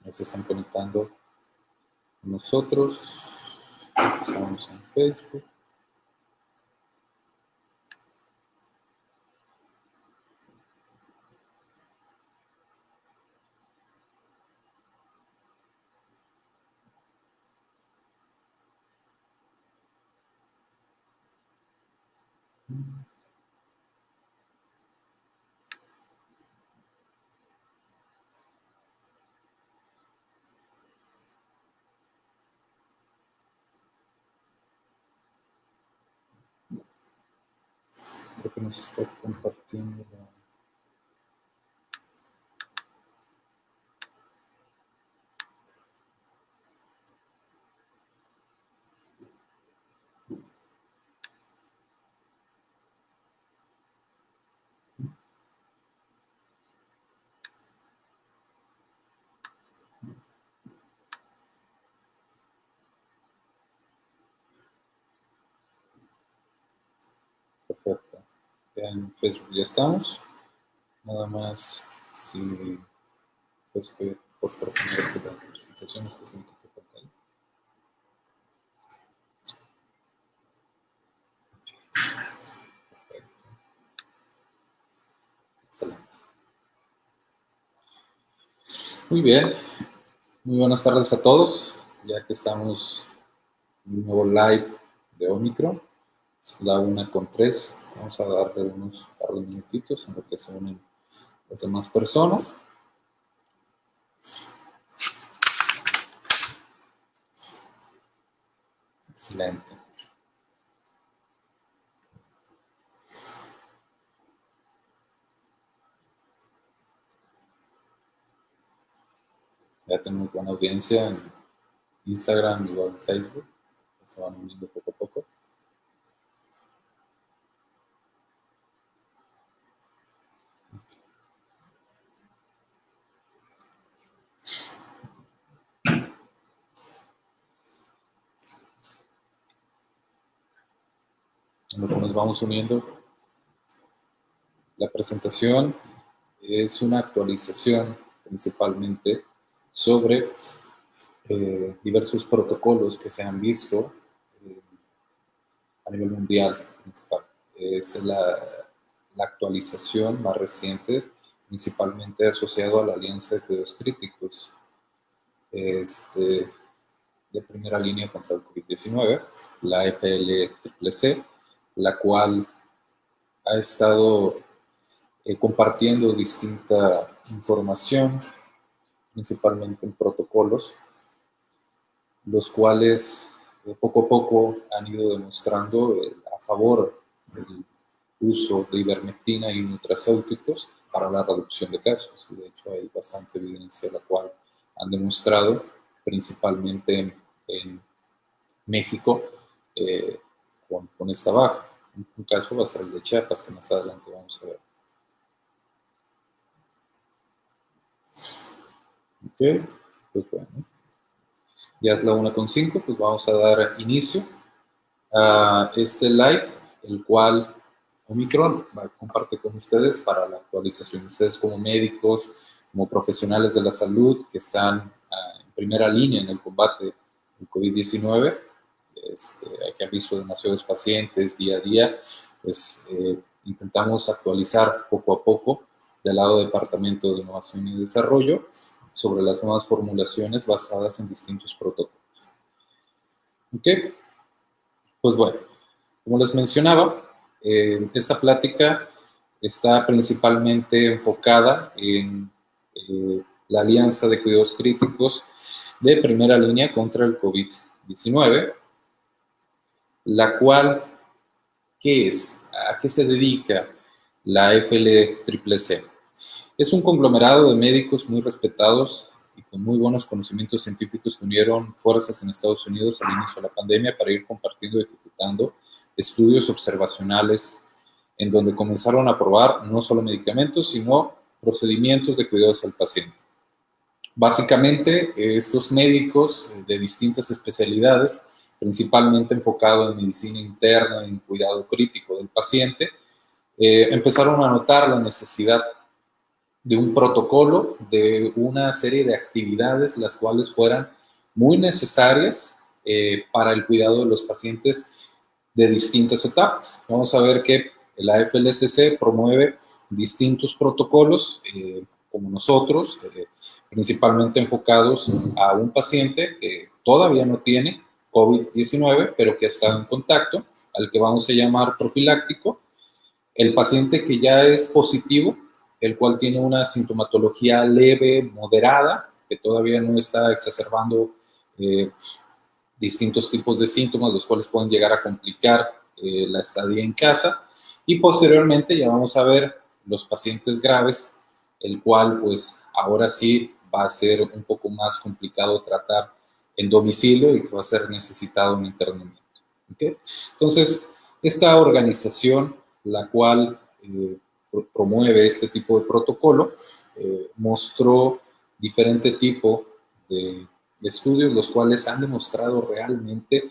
Ya se están conectando con nosotros. Estamos en Facebook. Creo que nos está compartiendo la... Perfecto. Ya en Facebook ya estamos. Nada más, si pues por proponer que las presentaciones que se me quite pantalla. Perfecto. Excelente. Muy bien. Muy buenas tardes a todos. Ya que estamos en un nuevo live de Omicron. Es la 1:03. Vamos a darle unos par de minutitos en lo que se unen las demás personas. Excelente. Ya tenemos buena audiencia en Instagram, igual en Facebook. Ya se van uniendo poco a poco. En lo que nos vamos uniendo, la presentación es una actualización principalmente sobre diversos protocolos que se han visto a nivel mundial principal. Es la actualización más reciente, principalmente asociado a la Alianza de Cuidados Críticos de primera línea contra el COVID-19, la FLCCC, la cual ha estado compartiendo distinta información, principalmente en protocolos, los cuales poco a poco han ido demostrando a favor del uso de ivermectina y nutracéuticos para la reducción de casos. De hecho, hay bastante evidencia la cual han demostrado, principalmente en México, con esta baja. Un caso va a ser el de Chiapas, que más adelante vamos a ver. Ok, pues bueno. Ya es la 1:05, pues vamos a dar inicio a este live, el cual Omicron comparte con ustedes para la actualización. Ustedes como médicos, como profesionales de la salud que están en primera línea en el combate del COVID-19, que han visto demasiados pacientes día a día, pues intentamos actualizar poco a poco del lado del Departamento de Innovación y Desarrollo sobre las nuevas formulaciones basadas en distintos protocolos. ¿Ok? Pues bueno, como les mencionaba, esta plática está principalmente enfocada en la Alianza de Cuidados Críticos de primera línea contra el COVID-19, la cual, ¿qué es? ¿A qué se dedica la FLCCC? Es un conglomerado de médicos muy respetados y con muy buenos conocimientos científicos que unieron fuerzas en Estados Unidos al inicio de la pandemia para ir compartiendo y ejecutando estudios observacionales en donde comenzaron a probar no solo medicamentos, sino procedimientos de cuidados al paciente. Básicamente, estos médicos de distintas especialidades, principalmente enfocados en medicina interna, en cuidado crítico del paciente, empezaron a notar la necesidad de un protocolo, de una serie de actividades las cuales fueran muy necesarias para el cuidado de los pacientes de distintas etapas. Vamos a ver que la AFLCC promueve distintos protocolos, como nosotros, principalmente enfocados a un paciente que todavía no tiene COVID-19, pero que está en contacto, al que vamos a llamar profiláctico. El paciente que ya es positivo, el cual tiene una sintomatología leve, moderada, que todavía no está exacerbando distintos tipos de síntomas, los cuales pueden llegar a complicar la estadía en casa. Y posteriormente ya vamos a ver los pacientes graves, el cual pues ahora sí va a ser un poco más complicado tratar en domicilio y que va a ser necesitado un internamiento. ¿Okay? Entonces, esta organización, la cual promueve este tipo de protocolo, mostró diferente tipo de estudios, los cuales han demostrado realmente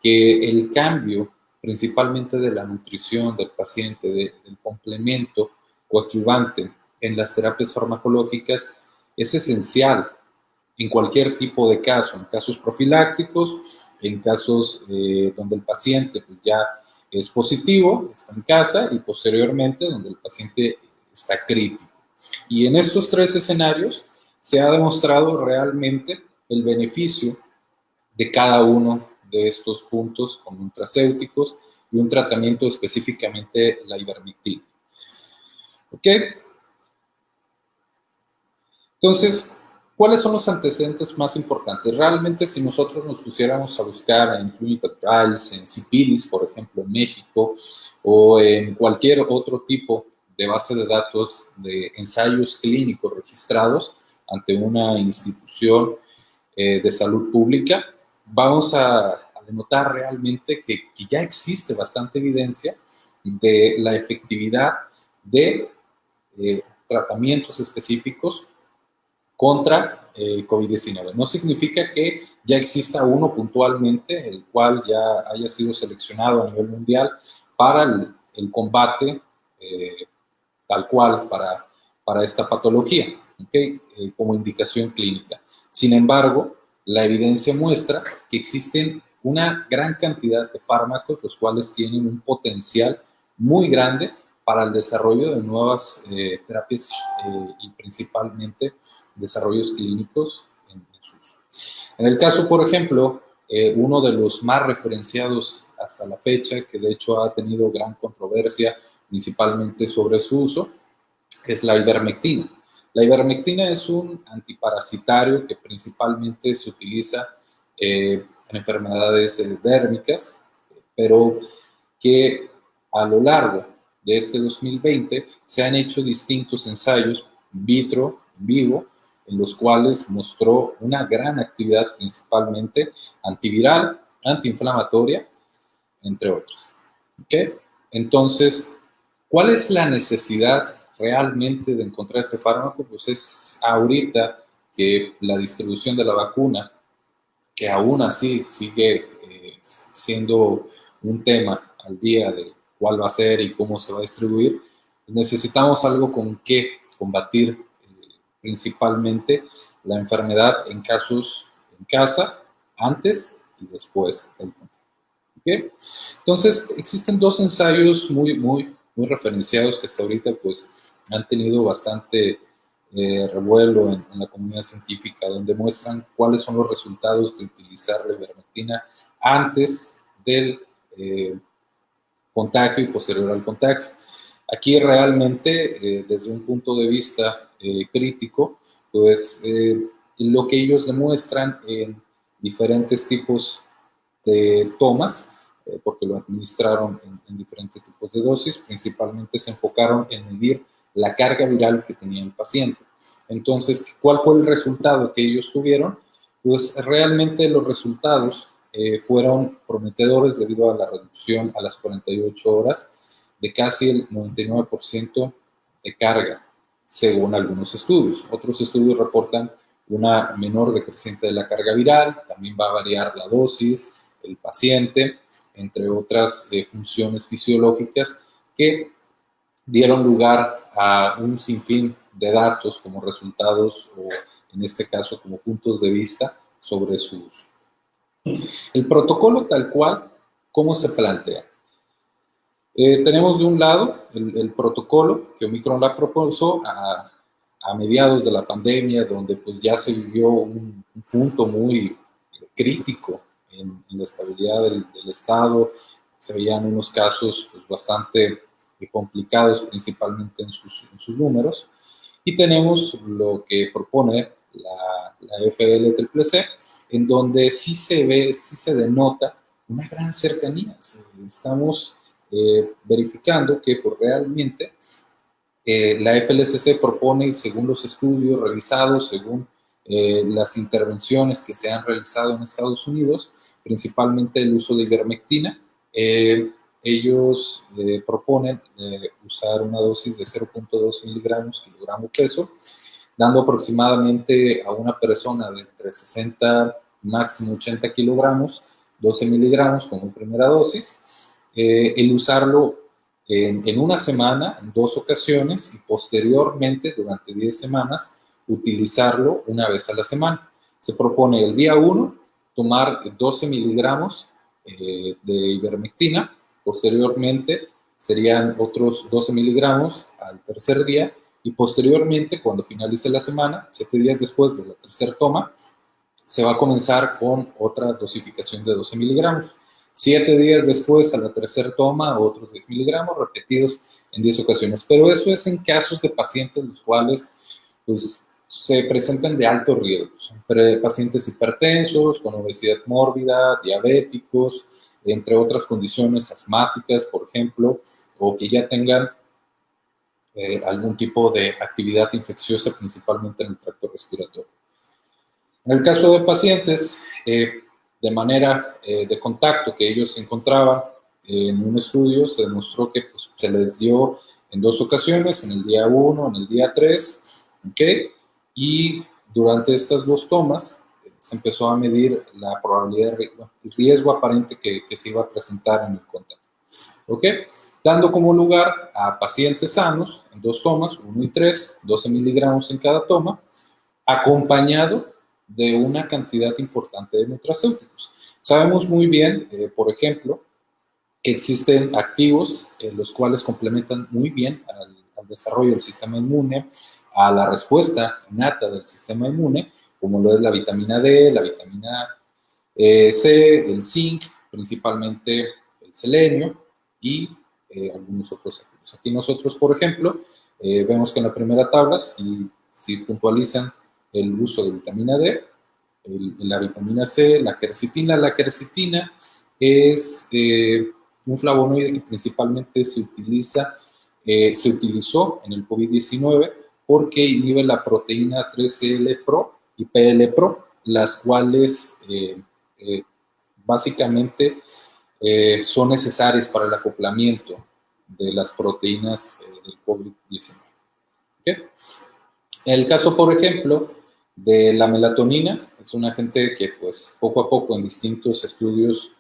que el cambio, principalmente de la nutrición del paciente, del complemento coadyuvante en las terapias farmacológicas, es esencial en cualquier tipo de caso, en casos profilácticos, en casos donde el paciente pues, ya es positivo, está en casa, y posteriormente donde el paciente está crítico. Y en estos tres escenarios se ha demostrado realmente el beneficio de cada uno de estos puntos con nutracéuticos y un tratamiento específicamente la ivermectina. ¿Ok? Entonces, ¿cuáles son los antecedentes más importantes? Realmente, si nosotros nos pusiéramos a buscar en clinical trials, en CIPIRIS, por ejemplo, en México, o en cualquier otro tipo de base de datos de ensayos clínicos registrados ante una institución de salud pública, vamos a denotar realmente que ya existe bastante evidencia de la efectividad de tratamientos específicos contra COVID-19. No significa que ya exista uno puntualmente, el cual ya haya sido seleccionado a nivel mundial para el combate tal cual para esta patología, ¿okay? Como indicación clínica. Sin embargo, la evidencia muestra que existen una gran cantidad de fármacos, los cuales tienen un potencial muy grande para el desarrollo de nuevas terapias y principalmente desarrollos clínicos en su uso. En el caso, por ejemplo, uno de los más referenciados hasta la fecha, que de hecho ha tenido gran controversia, principalmente sobre su uso, es la ivermectina. La ivermectina es un antiparasitario que principalmente se utiliza en enfermedades dérmicas, pero que a lo largo de este 2020 se han hecho distintos ensayos in vitro, en vivo, en los cuales mostró una gran actividad principalmente antiviral, antiinflamatoria, entre otras. ¿Okay? Entonces, ¿cuál es la necesidad realmente de encontrar este fármaco? Pues es ahorita que la distribución de la vacuna, que aún así sigue siendo un tema al día de cuál va a ser y cómo se va a distribuir, necesitamos algo con que combatir principalmente la enfermedad en casos en casa, antes y después del contagio. ¿Okay? Entonces, existen dos ensayos muy referenciados que hasta ahorita pues han tenido bastante revuelo en la comunidad científica, donde muestran cuáles son los resultados de utilizar la ivermectina antes del contagio y posterior al contagio. Aquí realmente, desde un punto de vista crítico, pues lo que ellos demuestran en diferentes tipos de tomas, porque lo administraron en diferentes tipos de dosis, principalmente se enfocaron en medir la carga viral que tenía el paciente. Entonces, ¿cuál fue el resultado que ellos tuvieron? Pues realmente los resultados fueron prometedores debido a la reducción a las 48 horas de casi el 99% de carga, según algunos estudios. Otros estudios reportan una menor decreciente de la carga viral, también va a variar la dosis, el paciente, entre otras funciones fisiológicas que dieron lugar a un sinfín de datos como resultados o en este caso como puntos de vista sobre su uso. El protocolo tal cual, ¿cómo se plantea? Tenemos de un lado el protocolo que Omicron la propuso a mediados de la pandemia, donde pues ya se vivió un punto muy crítico en la estabilidad del Estado. Se veían unos casos pues, bastante complicados, principalmente en sus números. Y tenemos lo que propone la FLCCC, en donde sí se ve, sí se denota una gran cercanía. Estamos verificando que pues, realmente la FLCCC propone, según los estudios revisados, según las intervenciones que se han realizado en Estados Unidos, principalmente el uso de ivermectina, ellos proponen usar una dosis de 0.2 miligramos kilogramo peso, dando aproximadamente a una persona de entre 60 máximo 80 kilogramos, 12 miligramos como primera dosis, el usarlo en una semana, en 2 ocasiones, y posteriormente, durante 10 semanas, utilizarlo una vez a la semana. Se propone el día 1 tomar 12 miligramos de ivermectina, posteriormente serían otros 12 miligramos al tercer día, y posteriormente, cuando finalice la semana, 7 días después de la tercera toma, se va a comenzar con otra dosificación de 12 miligramos. 7 días después, a la tercera toma, otros 10 miligramos, repetidos en 10 ocasiones. Pero eso es en casos de pacientes los cuales pues, se presentan de alto riesgo. Son pacientes hipertensos, con obesidad mórbida, diabéticos, entre otras condiciones asmáticas, por ejemplo, o que ya tengan algún tipo de actividad infecciosa, principalmente en el tracto respiratorio. En el caso de pacientes de manera de contacto que ellos se encontraban en un estudio, se demostró que pues, se les dio en 2 ocasiones, en el día 1, en el día 3, ¿okay? Y durante estas 2 tomas se empezó a medir la probabilidad, el riesgo aparente que se iba a presentar en el contacto, ¿ok? Dando como lugar a pacientes sanos en 2 tomas, 1 y 3, 12 miligramos en cada toma, acompañado de una cantidad importante de nutracéuticos. Sabemos muy bien, por ejemplo, que existen activos los cuales complementan muy bien al desarrollo del sistema inmune, a la respuesta innata del sistema inmune, como lo es la vitamina D, la vitamina C, el zinc, principalmente el selenio y algunos otros activos. Aquí nosotros, por ejemplo, vemos que en la primera tabla, si puntualizan el uso de vitamina D, la vitamina C, la quercetina. La quercetina es un flavonoide que principalmente se utilizó en el COVID-19 porque inhibe la proteína 3CL-Pro y PL-Pro, las cuales básicamente son necesarias para el acoplamiento de las proteínas del COVID-19. ¿Okay? En el caso, por ejemplo, de la melatonina, es un agente que pues poco a poco en distintos estudios,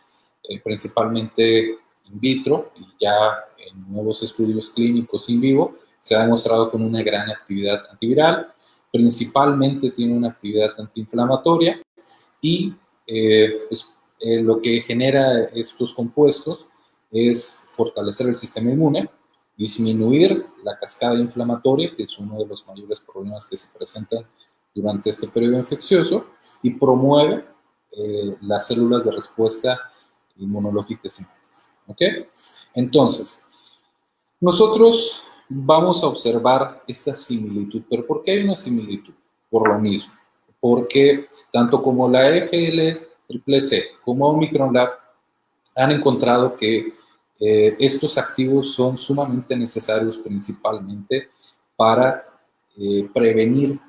principalmente in vitro y ya en nuevos estudios clínicos in vivo, se ha demostrado con una gran actividad antiviral, principalmente tiene una actividad antiinflamatoria y lo que genera estos compuestos es fortalecer el sistema inmune, disminuir la cascada inflamatoria, que es uno de los mayores problemas que se presentan durante este periodo infeccioso, y promueve las células de respuesta inmunológica innata. ¿Ok? Entonces, nosotros vamos a observar esta similitud, pero ¿por qué hay una similitud? Por lo mismo, porque tanto como la FLCCC como Omicron Lab han encontrado que estos activos son sumamente necesarios principalmente para prevenir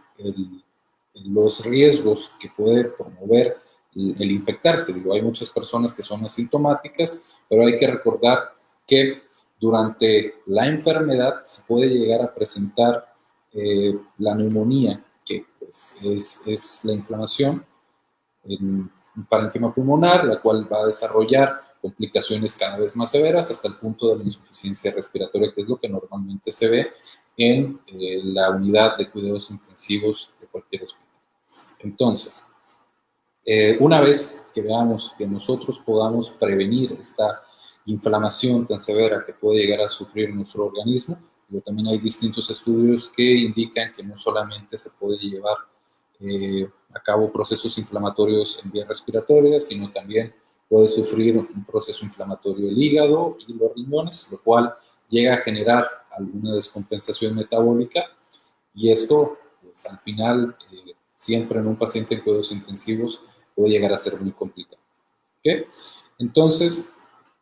los riesgos que puede promover el infectarse. Digo, hay muchas personas que son asintomáticas, pero hay que recordar que durante la enfermedad se puede llegar a presentar la neumonía, que pues, es la inflamación en un parénquima pulmonar, la cual va a desarrollar complicaciones cada vez más severas hasta el punto de la insuficiencia respiratoria, que es lo que normalmente se ve en la unidad de cuidados intensivos de cualquier hospital. Entonces, una vez que veamos que nosotros podamos prevenir esta inflamación tan severa que puede llegar a sufrir nuestro organismo, pero también hay distintos estudios que indican que no solamente se puede llevar a cabo procesos inflamatorios en vías respiratorias, sino también puede sufrir un proceso inflamatorio el hígado y los riñones, lo cual llega a generar alguna descompensación metabólica, y esto, pues, al final, siempre en un paciente en cuidados intensivos puede llegar a ser muy complicado. ¿Okay? Entonces,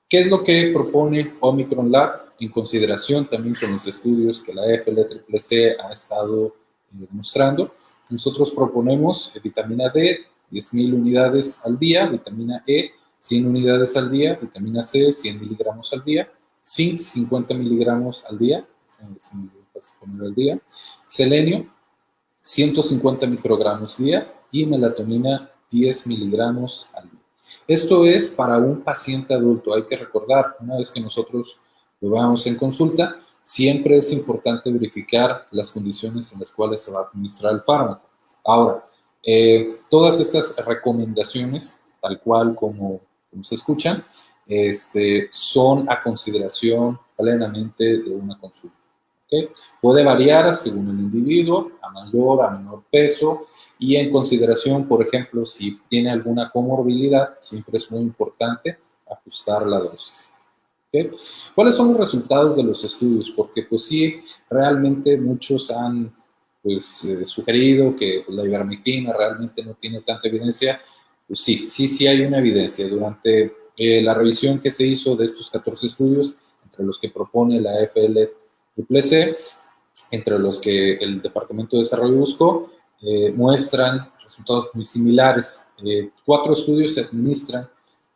¿qué es lo que propone Omicron Lab? En consideración también con los estudios que la FLCCC ha estado demostrando, nosotros proponemos vitamina D, 10.000 unidades al día, vitamina E, 100 unidades al día, vitamina C, 100 miligramos al día, zinc, 50 miligramos al día, al día, selenio, 150 microgramos al día y melatonina, 10 miligramos al día. Esto es para un paciente adulto. Hay que recordar, una vez que nosotros lo veamos en consulta, siempre es importante verificar las condiciones en las cuales se va a administrar el fármaco. Ahora, todas estas recomendaciones, tal cual como se escuchan, son a consideración plenamente de una consulta. ¿Okay? Puede variar según el individuo, a mayor, a menor peso, y en consideración, por ejemplo, si tiene alguna comorbilidad, siempre es muy importante ajustar la dosis. ¿Okay? ¿Cuáles son los resultados de los estudios? Porque pues sí, realmente muchos han sugerido que la ivermectina realmente no tiene tanta evidencia. Pues sí hay una evidencia. Durante la revisión que se hizo de estos 14 estudios, entre los que propone la FLCCC, entre los que el Departamento de Desarrollo buscó, muestran resultados muy similares. 4 estudios se administran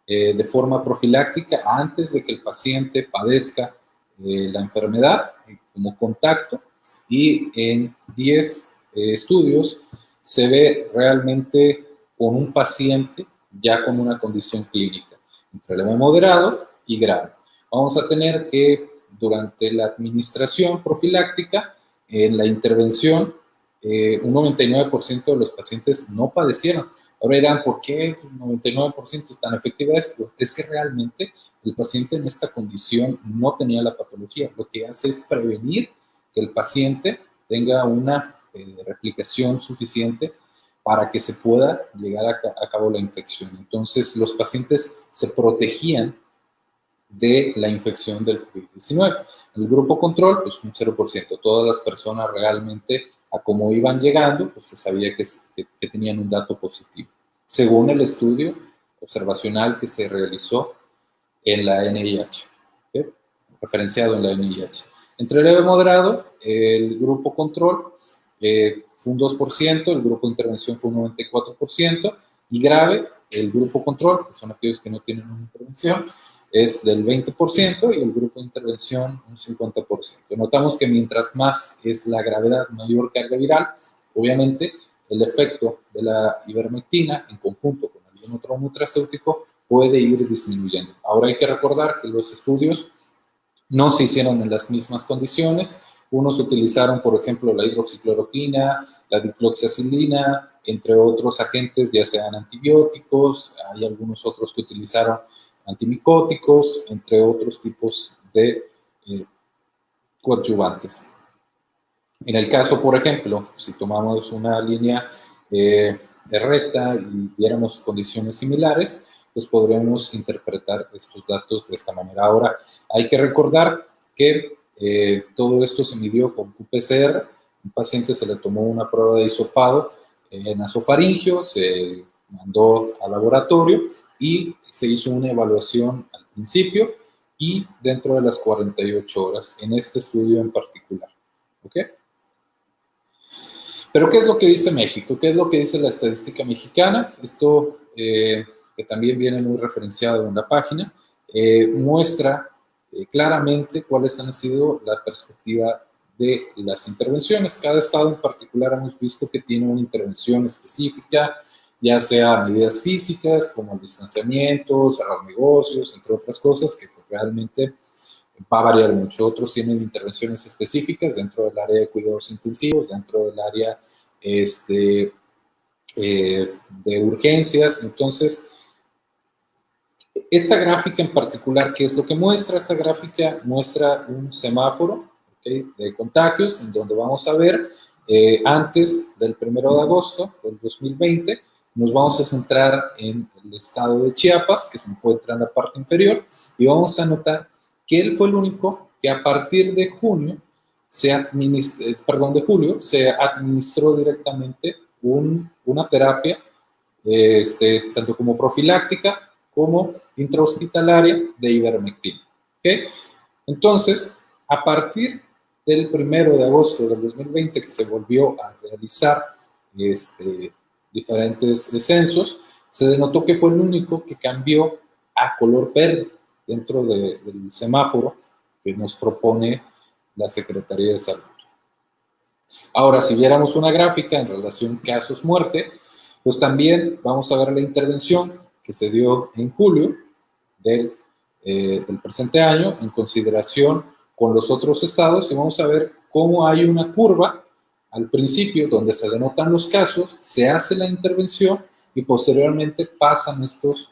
de forma profiláctica antes de que el paciente padezca la enfermedad como contacto, y en 10 estudios se ve realmente con un paciente ya con una condición clínica entre leve moderado y grave. Vamos a tener que durante la administración profiláctica, en la intervención, un 99% de los pacientes no padecieron. Ahora dirán, ¿por qué 99% tan efectiva es? Pues es que realmente el paciente en esta condición no tenía la patología. Lo que hace es prevenir que el paciente tenga una replicación suficiente para que se pueda llegar a cabo la infección. Entonces, los pacientes se protegían de la infección del COVID-19. El grupo control, pues un 0%. Todas las personas realmente, a cómo iban llegando, pues se sabía que tenían un dato positivo, según el estudio observacional que se realizó en la NIH, ¿okay? Referenciado en la NIH. Entre leve y moderado, el grupo control fue un 2%, el grupo de intervención fue un 94%, y grave, el grupo control, que son aquellos que no tienen una intervención, es del 20%, y el grupo de intervención un 50%. Notamos que mientras más es la gravedad, mayor carga viral, obviamente el efecto de la ivermectina en conjunto con algún otro nutracéutico puede ir disminuyendo. Ahora hay que recordar que los estudios no se hicieron en las mismas condiciones. Unos utilizaron, por ejemplo, la hidroxicloroquina, la dicloxacilina, entre otros agentes, ya sean antibióticos. Hay algunos otros que utilizaron antimicóticos, entre otros tipos de coadyuvantes. En el caso, por ejemplo, si tomamos una línea recta y viéramos condiciones similares, pues podremos interpretar estos datos de esta manera. Ahora, hay que recordar que todo esto se midió con qPCR. Un paciente se le tomó una prueba de hisopado nasofaringeo, se mandó al laboratorio y se hizo una evaluación al principio y dentro de las 48 horas, en este estudio en particular. ¿Ok? Pero ¿qué es lo que dice México? ¿Qué es lo que dice la estadística mexicana? Esto, que también viene muy referenciado en la página, muestra claramente cuáles han sido la perspectiva de las intervenciones. Cada estado en particular hemos visto que tiene una intervención específica, ya sea medidas físicas como el distanciamiento, cerrar negocios, entre otras cosas que realmente va a variar mucho. Otros tienen intervenciones específicas dentro del área de cuidados intensivos, dentro del área de urgencias. Entonces, esta gráfica en particular, ¿qué es lo que muestra? Esta gráfica muestra un semáforo, ¿okay?, de contagios, en donde vamos a ver antes del 1 de agosto del 2020, nos vamos a centrar en el estado de Chiapas, que se encuentra en la parte inferior, y vamos a notar que él fue el único que a partir de julio se administró directamente una terapia, tanto como profiláctica como intrahospitalaria de ivermectina. ¿Okay? Entonces, a partir del 1 de agosto del 2020, que se volvió a realizar diferentes censos, se denotó que fue el único que cambió a color verde dentro del semáforo que nos propone la Secretaría de Salud. Ahora, si viéramos una gráfica en relación casos-muerte, pues también vamos a ver la intervención que se dio en julio del presente año en consideración con los otros estados, y vamos a ver cómo hay una curva al principio donde se denotan los casos, se hace la intervención y posteriormente pasan estos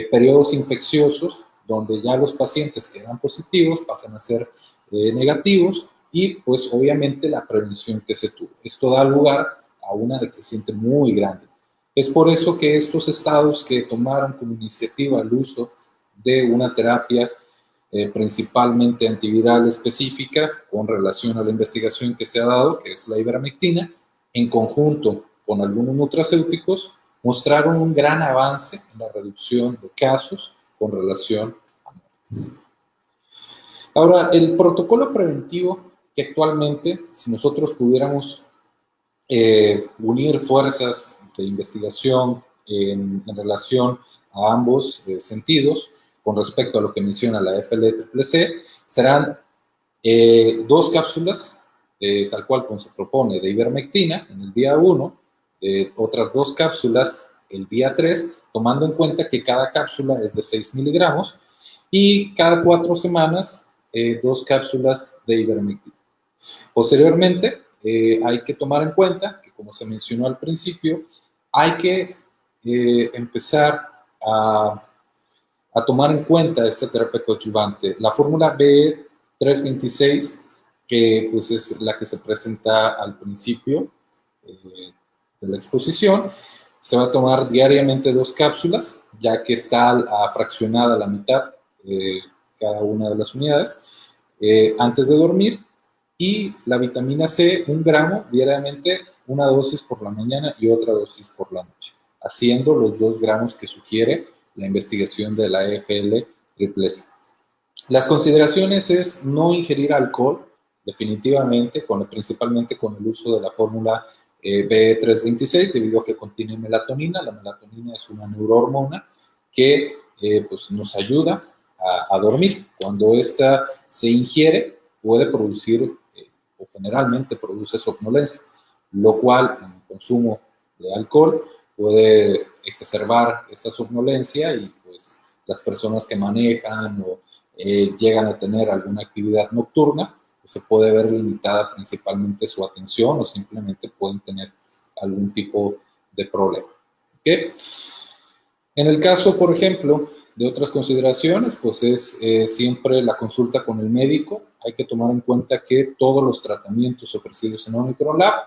periodos infecciosos donde ya los pacientes que eran positivos pasan a ser negativos, y pues obviamente la prevención que se tuvo. Esto da lugar a una decreciente muy grande. Es por eso que estos estados que tomaron como iniciativa el uso de una terapia principalmente antiviral específica con relación a la investigación que se ha dado, que es la ivermectina, en conjunto con algunos nutracéuticos, mostraron un gran avance en la reducción de casos con relación a muertes. Ahora, el protocolo preventivo que actualmente, si nosotros pudiéramos unir fuerzas de investigación en relación a ambos sentidos, con respecto a lo que menciona la FLCCC, serán 2 cápsulas, tal cual como se propone, de ivermectina en el día 1, otras 2 cápsulas el día 3, tomando en cuenta que cada cápsula es de 6 miligramos, y cada 4 semanas 2 cápsulas de ivermectina. Posteriormente, hay que tomar en cuenta que, como se mencionó al principio, hay que empezar a tomar en cuenta esta terapia coadyuvante. La fórmula BE326, que pues es la que se presenta al principio de la exposición, se va a tomar diariamente 2 cápsulas, ya que está fraccionada a la mitad cada una de las unidades, antes de dormir. Y la vitamina C, 1 gramo diariamente, una dosis por la mañana y otra dosis por la noche, haciendo los 2 gramos que sugiere la investigación de la FLCCC. Las consideraciones es no ingerir alcohol, definitivamente, principalmente con el uso de la fórmula BE326, debido a que contiene melatonina. La melatonina es una neurohormona que pues nos ayuda a dormir. Cuando esta se ingiere, puede producir, o generalmente produce somnolencia, lo cual en el consumo de alcohol puede exacerbar esta somnolencia, y pues las personas que manejan o llegan a tener alguna actividad nocturna, pues se puede ver limitada principalmente su atención, o simplemente pueden tener algún tipo de problema. ¿Okay? En el caso, por ejemplo, de otras consideraciones, pues es siempre la consulta con el médico. Hay que tomar en cuenta que todos los tratamientos ofrecidos en Omicron Lab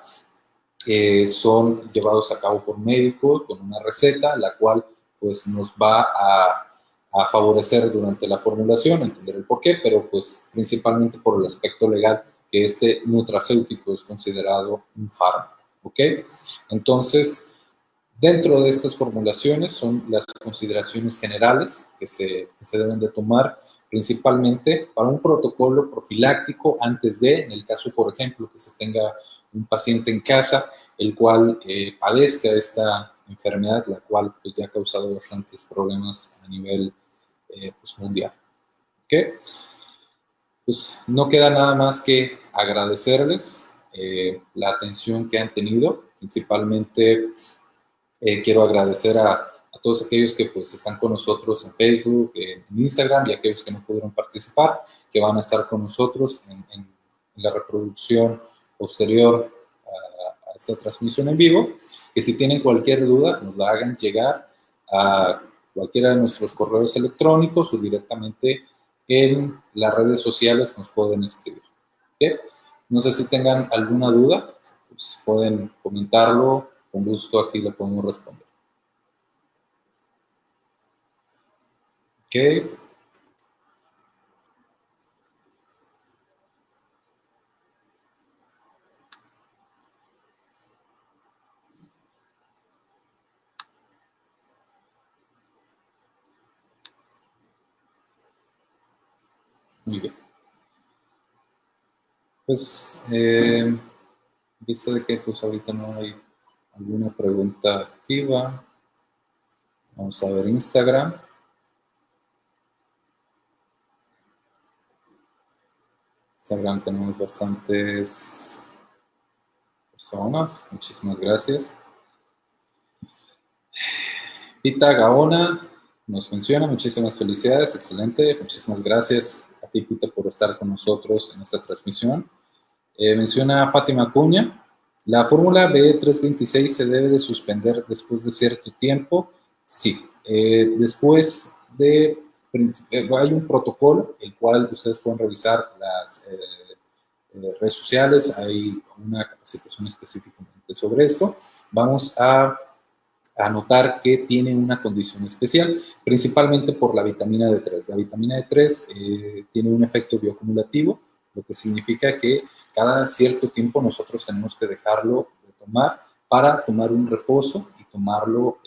son llevados a cabo por médicos con una receta, la cual pues nos va a favorecer durante la formulación, entender el porqué, pero pues principalmente por el aspecto legal, que este nutracéutico es considerado un fármaco, ¿ok? Entonces, dentro de estas formulaciones son las consideraciones generales que se deben de tomar, principalmente para un protocolo profiláctico antes de, en el caso, por ejemplo, que se tenga un paciente en casa, el cual padezca esta enfermedad, la cual pues, ya ha causado bastantes problemas a nivel pues, mundial. ¿Okay? Pues no queda nada más que agradecerles la atención que han tenido. Principalmente quiero agradecer a todos aquellos que pues están con nosotros en Facebook, en Instagram, y aquellos que no pudieron participar, que van a estar con nosotros en la reproducción posterior a esta transmisión en vivo, que si tienen cualquier duda nos la hagan llegar a cualquiera de nuestros correos electrónicos o directamente en las redes sociales nos pueden escribir. ¿Okay? No sé si tengan alguna duda, pues pueden comentarlo, con gusto aquí le podemos responder. ¿Ok? Muy bien. Pues dice de que pues ahorita no hay alguna pregunta activa. Vamos a ver Instagram. Instagram tenemos bastantes personas. Muchísimas gracias. Pita Gaona nos menciona, muchísimas felicidades, excelente. Muchísimas gracias a ti, Pita, por estar con nosotros en esta transmisión. Menciona Fátima Cuña, la fórmula B326 se debe de suspender después de cierto tiempo. Sí, después de, hay un protocolo, el cual ustedes pueden revisar las redes sociales, hay una capacitación específicamente sobre esto. Vamos a notar que tiene una condición especial, principalmente por la vitamina D3. La vitamina D3 tiene un efecto bioacumulativo, lo que significa que cada cierto tiempo nosotros tenemos que dejarlo de tomar para tomar un reposo y tomarlo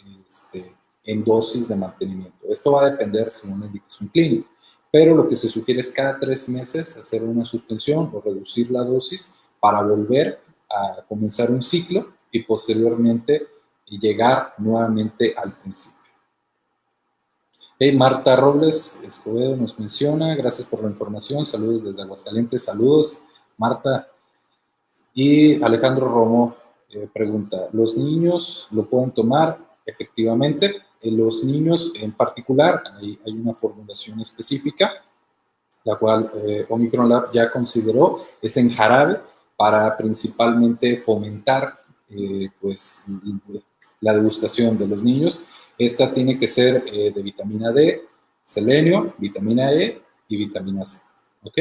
en dosis de mantenimiento. Esto va a depender según una indicación clínica, pero lo que se sugiere es cada 3 meses hacer una suspensión o reducir la dosis para volver a comenzar un ciclo y posteriormente y llegar nuevamente al principio. Marta Robles Escobedo nos menciona, gracias por la información, saludos desde Aguascalientes, saludos Marta. Y Alejandro Romo pregunta, ¿los niños lo pueden tomar? Efectivamente, los niños en particular, hay una formulación específica, la cual Omicron Lab ya consideró, es en jarabe para principalmente fomentar pues la degustación de los niños. Esta tiene que ser de vitamina D, selenio, vitamina E y vitamina C. ¿Ok?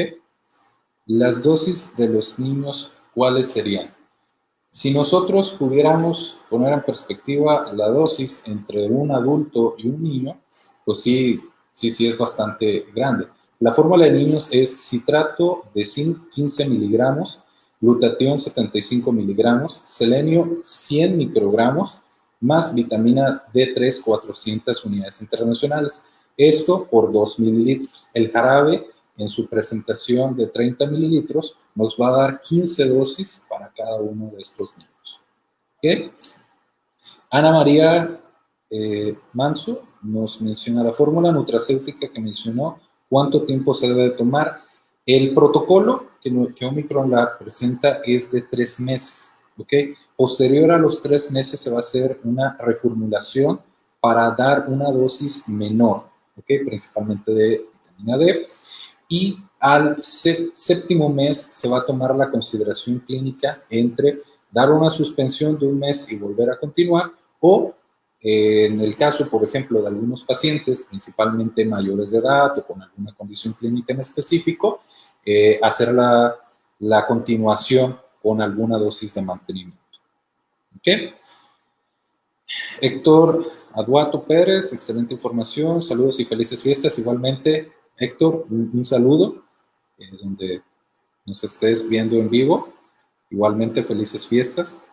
Las dosis de los niños, ¿cuáles serían? Si nosotros pudiéramos poner en perspectiva la dosis entre un adulto y un niño, pues sí es bastante grande. La fórmula de niños es citrato de 15 miligramos, glutatión 75 miligramos, selenio 100 microgramos, más vitamina D3 400 unidades internacionales. Esto por 2 mililitros. El jarabe en su presentación de 30 mililitros nos va a dar 15 dosis para cada uno de estos niños. ¿Okay? Ana María Manso nos menciona la fórmula nutracéutica que mencionó, cuánto tiempo se debe de tomar. El protocolo que Omicron Lab presenta es de 3 meses. ¿Okay? Posterior a los 3 meses se va a hacer una reformulación para dar una dosis menor, ¿okay? Principalmente de vitamina D. Y al séptimo mes se va a tomar la consideración clínica entre dar una suspensión de un mes y volver a continuar o en el caso, por ejemplo, de algunos pacientes, principalmente mayores de edad o con alguna condición clínica en específico, hacer la continuación con alguna dosis de mantenimiento. ¿Ok? Héctor Aduato Pérez, excelente información, saludos y felices fiestas. Igualmente, Héctor, un saludo, donde nos estés viendo en vivo. Igualmente, felices fiestas.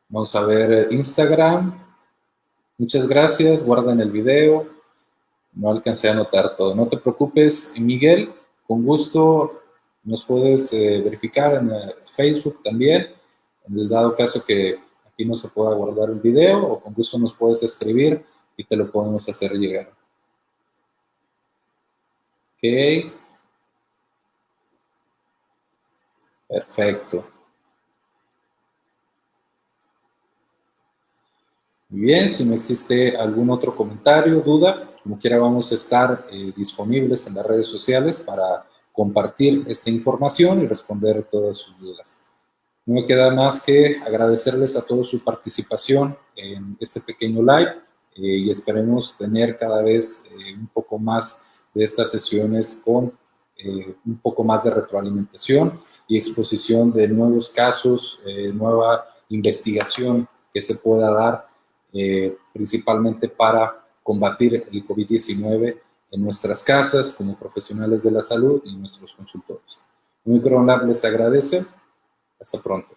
Vamos a ver Instagram. Muchas gracias, guardan el video. No alcancé a anotar todo. No te preocupes, Miguel, con gusto nos puedes verificar en Facebook también, en el dado caso que aquí no se pueda guardar el video, o con gusto nos puedes escribir y te lo podemos hacer llegar. Ok. Perfecto. Muy bien, si no existe algún otro comentario, duda, como quiera vamos a estar disponibles en las redes sociales para compartir esta información y responder todas sus dudas. No me queda más que agradecerles a todos su participación en este pequeño live y esperemos tener cada vez un poco más de estas sesiones con un poco más de retroalimentación y exposición de nuevos casos, nueva investigación que se pueda dar principalmente para combatir el COVID-19 en nuestras casas como profesionales de la salud y nuestros consultores. Omicron Lab les agradece. Hasta pronto.